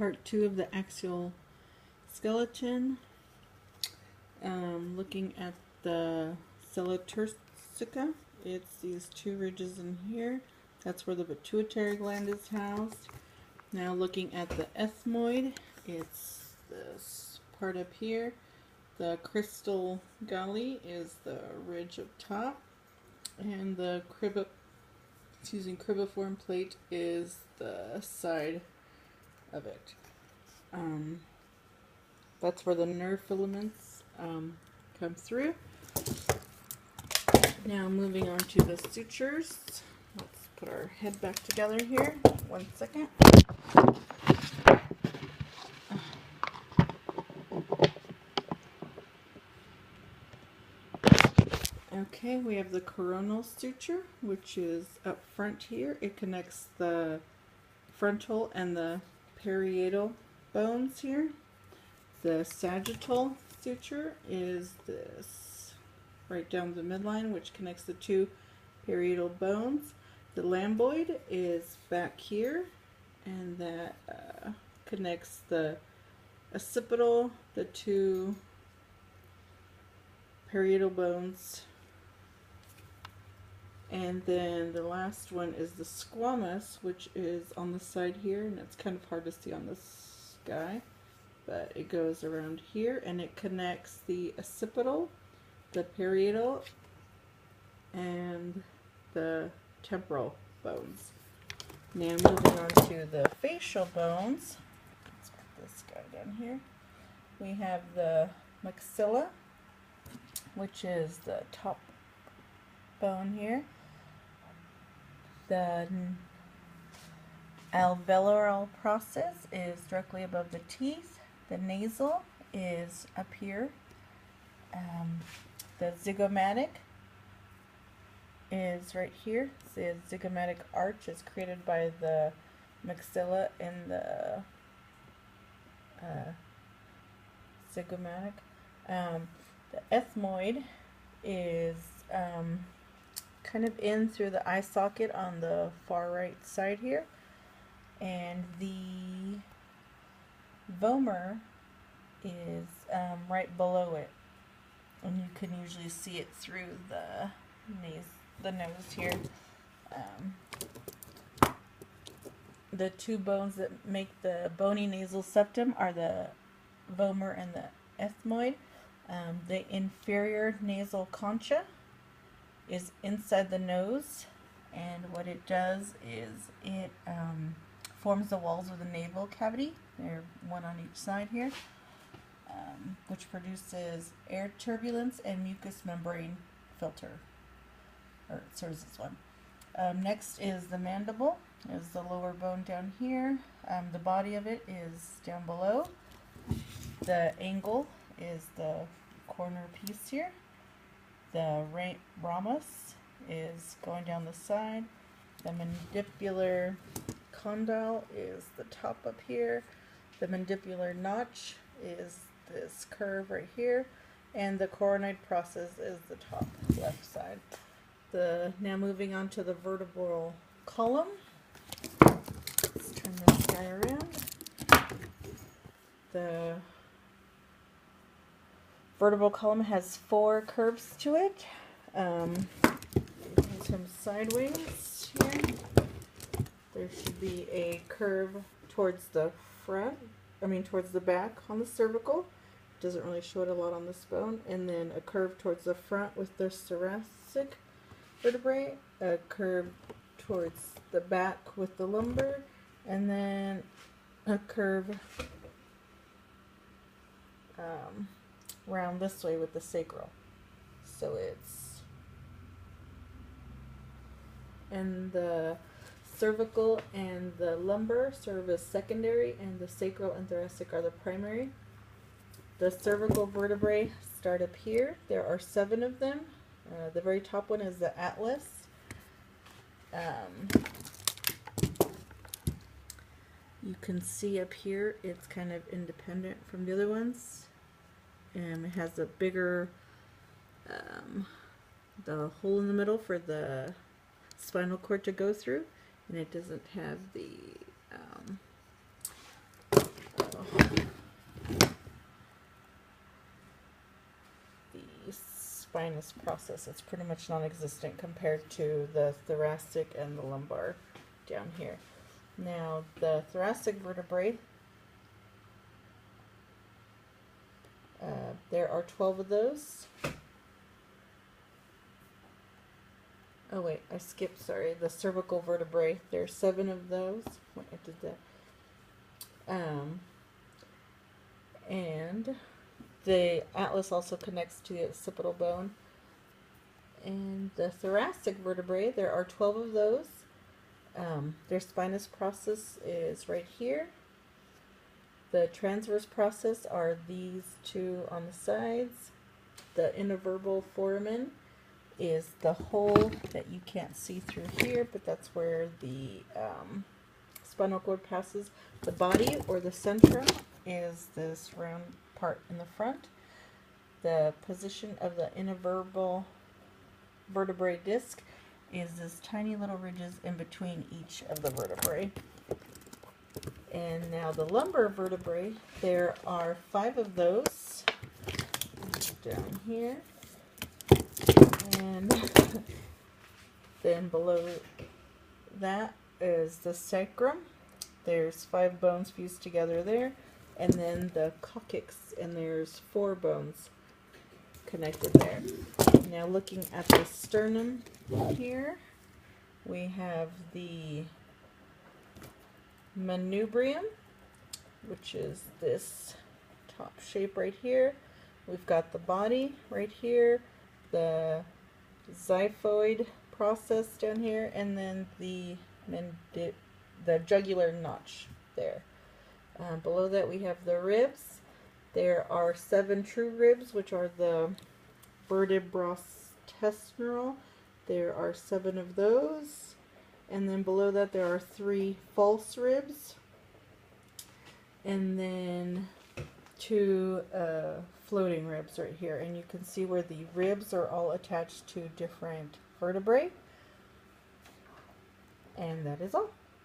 part 2 of the axial skeleton. Looking at the sella turcica, it's these two ridges in here. That's where the pituitary gland is housed. Now looking at the ethmoid, it's this part up here. The crystal gully is the ridge up top, and the cribiform plate is the side of it. That's where the nerve filaments come through. Now moving on to the sutures. Let's put our head back together here. 1 second. Okay, we have the coronal suture, which is up front here. It connects the frontal and the parietal bones here. The sagittal suture is this right down the midline, which connects the two parietal bones. The lambdoid is back here, and that connects the occipital, the two parietal bones. And then the last one is the squamous, which is on the side here, and it's kind of hard to see on this guy, but it goes around here and it connects the occipital, the parietal, and the temporal bones. Now moving on to the facial bones. Let's put this guy down here. We have the maxilla, which is the top bone here. The alveolar process is directly above the teeth. The nasal is up here. The zygomatic is right here. The zygomatic arch is created by the maxilla and the zygomatic. The ethmoid is kind of in through the eye socket on the far right side here, and the vomer is right below it, and you can usually see it through the nose here. The two bones that make the bony nasal septum are the vomer and the ethmoid. The inferior nasal concha is inside the nose, and what it does is it forms the walls of the nasal cavity. They're one on each side here, which produces air turbulence and mucous membrane filter, or it serves as one. Next is the mandible, is the lower bone down here. The body of it is down below. The angle is the corner piece here. The ramus is going down the side. The mandibular condyle is the top up here. The mandibular notch is this curve right here. And the coronoid process is the top left side. Now moving on to the vertebral column. Let's turn this guy around. The vertebral column has 4 curves to it. Put him sideways here. There should be a curve towards the towards the back on the cervical. Doesn't really show it a lot on this bone. And then a curve towards the front with the thoracic vertebrae. A curve towards the back with the lumbar. And then a curve round this way with the sacral. So it's, and the cervical and the lumbar serve as secondary, and the sacral and thoracic are the primary. The cervical vertebrae start up here. There are 7 of them. The very top one is the atlas. You can see up here it's kind of independent from the other ones. It has a bigger, the hole in the middle for the spinal cord to go through, and it doesn't have the spinous process. It's pretty much non-existent compared to the thoracic and the lumbar down here. Now, the thoracic vertebrae, there are 12 of those. Oh wait, I skipped, sorry. The cervical vertebrae, there are 7 of those. Wait, I did that. And the atlas also connects to the occipital bone. And the thoracic vertebrae, there are 12 of those. Their spinous process is right here. The transverse process are these 2 on the sides. The intervertebral foramen is the hole that you can't see through here, but that's where the spinal cord passes. The body, or the centrum, is this round part in the front. The position of the intervertebral vertebrae disc is this tiny little ridges in between each of the vertebrae. And now the lumbar vertebrae, there are 5 of those down here. And then below that is the sacrum. There's 5 bones fused together there. And then the coccyx, and there's 4 bones connected there. Now looking at the sternum here, we have the manubrium, which is this top shape right here. We've got the body right here, the xiphoid process down here, and then the jugular notch there. Below that we have the ribs. There are 7 true ribs, which are the vertebrosternal. There are 7 of those. And then below that there are 3 false ribs. And then 2 floating ribs right here. And you can see where the ribs are all attached to different vertebrae. And that is all.